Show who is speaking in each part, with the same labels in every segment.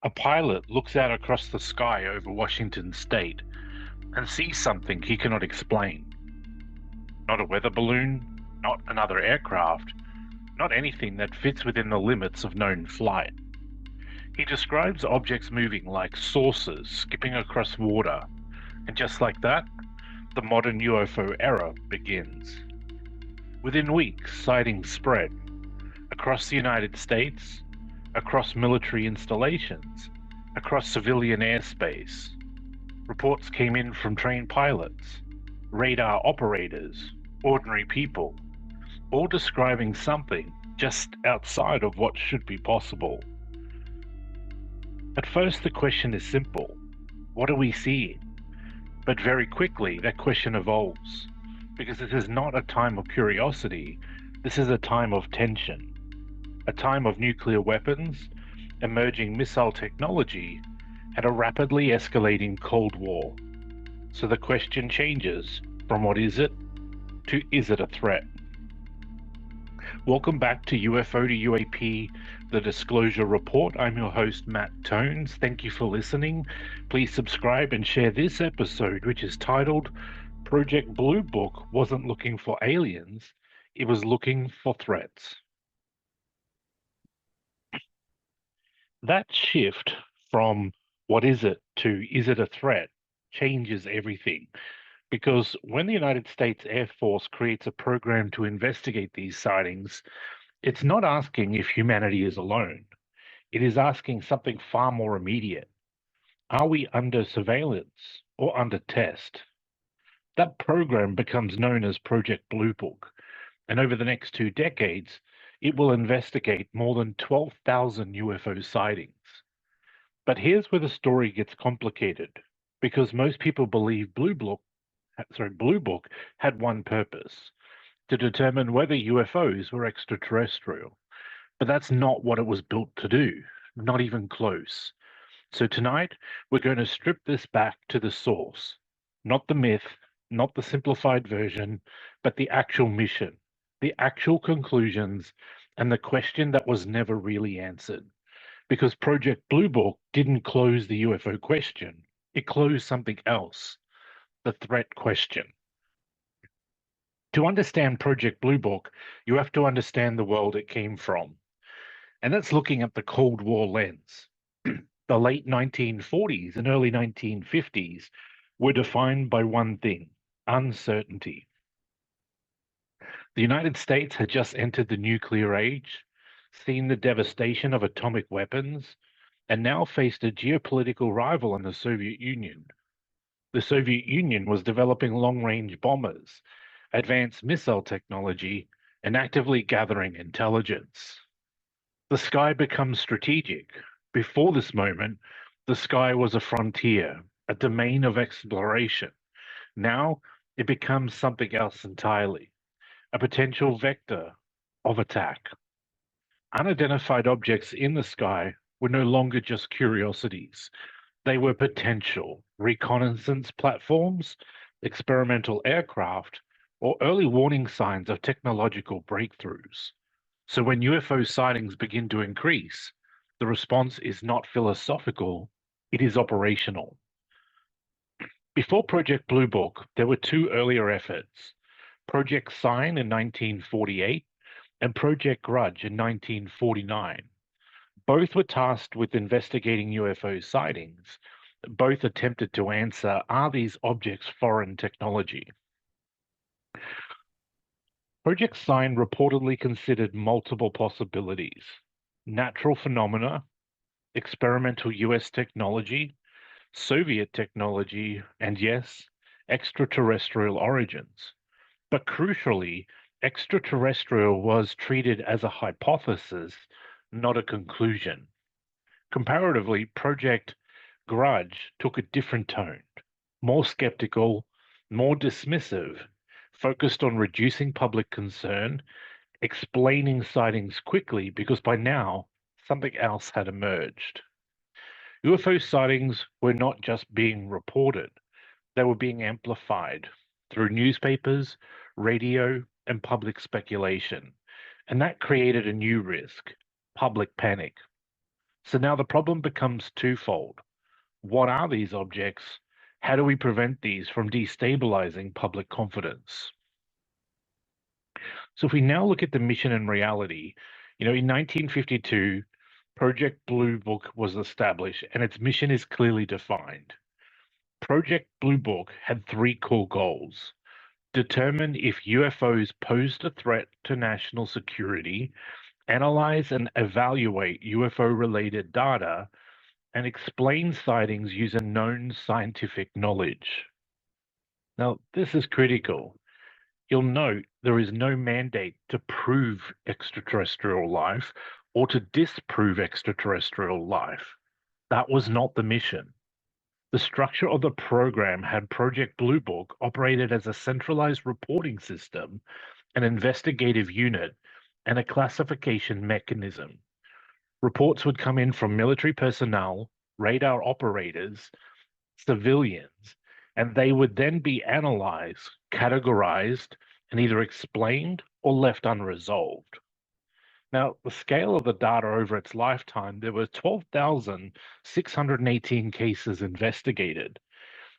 Speaker 1: A pilot looks out across the sky over Washington state and sees something he cannot explain. Not a weather balloon, not another aircraft, not anything that fits within the limits of known flight. He describes objects moving like saucers skipping across water, and just like that, the modern UFO era begins. Within weeks, sightings spread across the United States, across military installations, across civilian airspace. Reports came in from trained pilots, radar operators, ordinary people, all describing something just outside of what should be possible. At first, the question is simple: what are we seeing? But very quickly, that question evolves, because this is not a time of curiosity, this is a time of tension, a time of nuclear weapons, emerging missile technology, and a rapidly escalating Cold War. So the question changes from what is it to is it a threat? Welcome back to UFO to UAP, the Disclosure Report. I'm your host, Matt Tones. Thank you for listening. Please subscribe and share this episode, which is titled Project Blue Book Wasn't Looking for Aliens, It Was Looking for Threats. That shift from what is it to is it a threat changes everything. Because when the United States Air Force creates a program to investigate these sightings, it's not asking if humanity is alone. It is asking something far more immediate. Are we under surveillance or under test? That program becomes known as Project Blue Book, and over the next 2 decades, it will investigate more than 12,000 UFO sightings. But here's where the story gets complicated, because most people believe Blue Book had one purpose: to determine whether UFOs were extraterrestrial. But that's not what it was built to do, not even close. So tonight, we're going to strip this back to the source, not the myth, not the simplified version, but the actual mission, the actual conclusions, and the question that was never really answered. Because Project Blue Book didn't close the UFO question, it closed something else: the threat question. To understand Project Blue Book, you have to understand the world it came from. And that's looking at the Cold War lens. The late 1940s and early 1950s were defined by one thing: uncertainty. The United States had just entered the nuclear age, seen the devastation of atomic weapons, and now faced a geopolitical rival in the Soviet Union. The Soviet Union was developing long range bombers, advanced missile technology, and actively gathering intelligence. The sky becomes strategic. Before this moment, the sky was a frontier, a domain of exploration. Now it becomes something else entirely: a potential vector of attack. Unidentified objects in the sky were no longer just curiosities. They were potential reconnaissance platforms, experimental aircraft, or early warning signs of technological breakthroughs. So when UFO sightings begin to increase, the response is not philosophical, it is operational. Before Project Blue Book, there were two earlier efforts: Project Sign in 1948 and Project Grudge in 1949. Both were tasked with investigating UFO sightings. Both attempted to answer, are these objects foreign technology? Project Sign reportedly considered multiple possibilities: natural phenomena, experimental US technology, Soviet technology, and yes, extraterrestrial origins. But crucially, extraterrestrial was treated as a hypothesis, not a conclusion. Comparatively, Project Grudge took a different tone: more skeptical, more dismissive, focused on reducing public concern, explaining sightings quickly because by now something else had emerged. UFO sightings were not just being reported, they were being amplified through newspapers, radio, and public speculation. And that created a new risk: public panic. So now the problem becomes twofold. What are these objects? How do we prevent these from destabilizing public confidence? So if we now look at the mission and reality, in 1952, Project Blue Book was established and its mission is clearly defined. Project Blue Book had three core goals: determine if UFOs posed a threat to national security, analyze and evaluate UFO-related data, and explain sightings using known scientific knowledge. Now, this is critical. You'll note there is no mandate to prove extraterrestrial life or to disprove extraterrestrial life. That was not the mission. The structure of the program had Project Blue Book operated as a centralized reporting system, an investigative unit, and a classification mechanism. Reports would come in from military personnel, radar operators, civilians, and they would then be analyzed, categorized, and either explained or left unresolved. Now, the scale of the data over its lifetime, there were 12,618 cases investigated.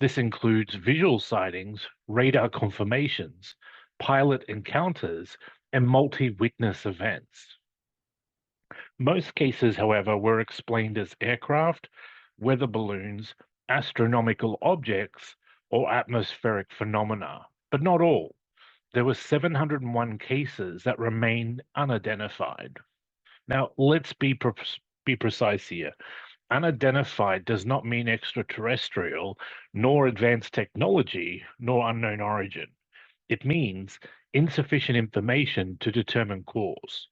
Speaker 1: This includes visual sightings, radar confirmations, pilot encounters, and multi-witness events. Most cases, however, were explained as aircraft, weather balloons, astronomical objects, or atmospheric phenomena, but not all. There were 701 cases that remain unidentified. Now, let's be precise here. Unidentified does not mean extraterrestrial, nor advanced technology, nor unknown origin. It means insufficient information to determine cause.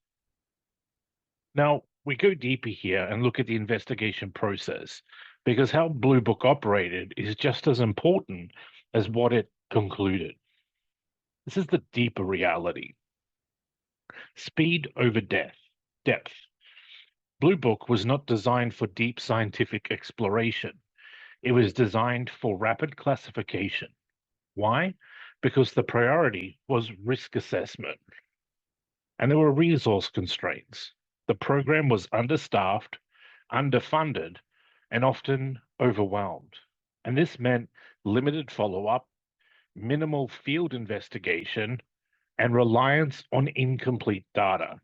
Speaker 1: Now, we go deeper here and look at the investigation process, because how Blue Book operated is just as important as what it concluded. This is the deeper reality. Speed over depth. Blue Book was not designed for deep scientific exploration. It was designed for rapid classification. Why? Because the priority was risk assessment. And there were resource constraints. The program was understaffed, underfunded, and often overwhelmed. And this meant limited follow-up, minimal field investigation, and reliance on incomplete data.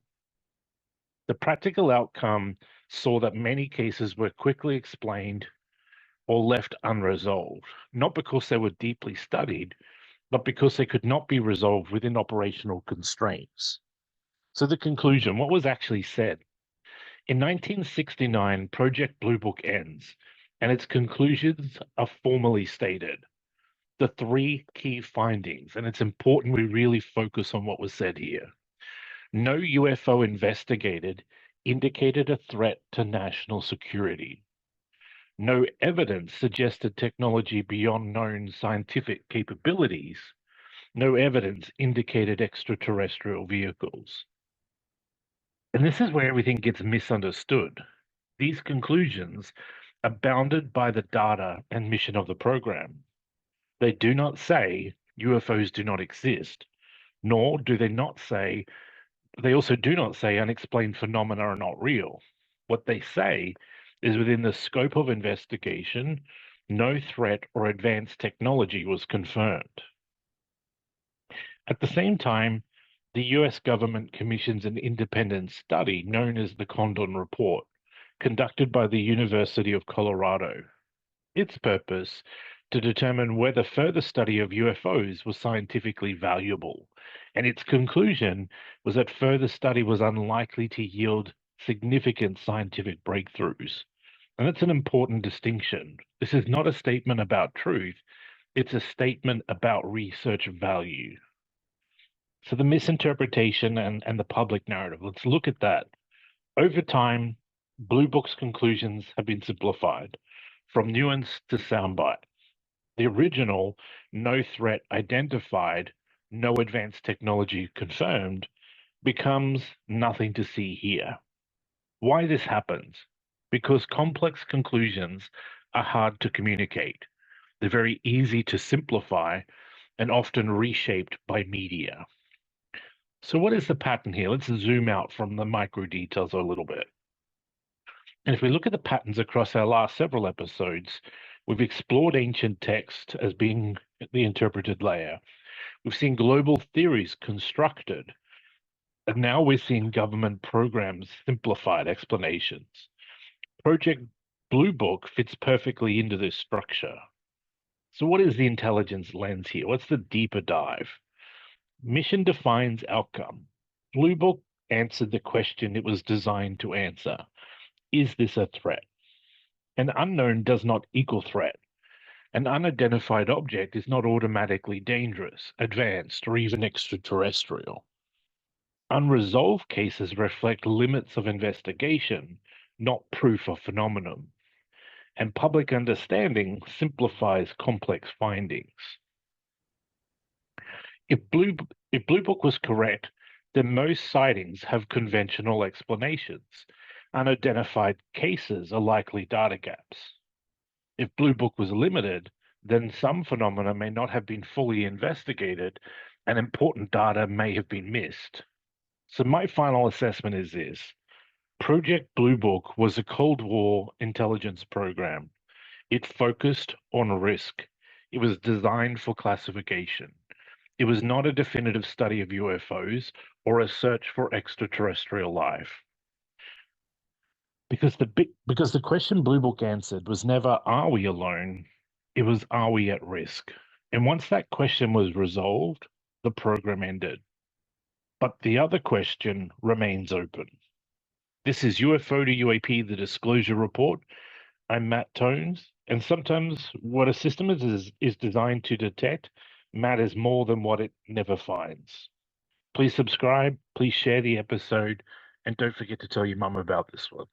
Speaker 1: The practical outcome saw that many cases were quickly explained or left unresolved, not because they were deeply studied, but because they could not be resolved within operational constraints. So the conclusion, what was actually said? In 1969, Project Blue Book ends, and its conclusions are formally stated. The three key findings, and it's important we really focus on what was said here. No UFO investigated indicated a threat to national security. No evidence suggested technology beyond known scientific capabilities. No evidence indicated extraterrestrial vehicles. And this is where everything gets misunderstood. These conclusions are bounded by the data and mission of the program. They do not say UFOs do not exist, nor do they also do not say unexplained phenomena are not real. What they say is within the scope of investigation, no threat or advanced technology was confirmed. At the same time, the US government commissions an independent study known as the Condon Report, conducted by the University of Colorado. Its purpose to determine whether further study of UFOs was scientifically valuable, and its conclusion was that further study was unlikely to yield significant scientific breakthroughs. And that's an important distinction. This is not a statement about truth, it's a statement about research value. So the misinterpretation and the public narrative, let's look at that. Over time, Blue Book's conclusions have been simplified from nuance to soundbite. The original no threat identified, no advanced technology confirmed becomes nothing to see here. Why this happens? Because complex conclusions are hard to communicate. They're very easy to simplify and often reshaped by media. So what is the pattern here? Let's zoom out from the micro details a little bit. And if we look at the patterns across our last several episodes, we've explored ancient text as being the interpreted layer. We've seen global theories constructed, and now we're seeing government programs simplified explanations. Project Blue Book fits perfectly into this structure. So, what is the intelligence lens here? What's the deeper dive? Mission defines outcome. Blue Book answered the question it was designed to answer. Is this a threat? An unknown does not equal threat. An unidentified object is not automatically dangerous, advanced, or even extraterrestrial. Unresolved cases reflect limits of investigation, not proof of phenomenon. And public understanding simplifies complex findings. If Blue Book was correct, then most sightings have conventional explanations. Unidentified cases are likely data gaps. If Blue Book was limited, then some phenomena may not have been fully investigated and important data may have been missed. So my final assessment is this. Project Blue Book was a Cold War intelligence program. It focused on risk. It was designed for classification. It was not a definitive study of UFOs or a search for extraterrestrial life. Because the question Blue Book answered was never, are we alone? It was, are we at risk? And once that question was resolved, the program ended. But the other question remains open. This is UFO to UAP, the Disclosure Report. I'm Matt Tones, and sometimes what a system is designed to detect matters more than what it never finds. Please subscribe, please share the episode, and don't forget to tell your mum about this one.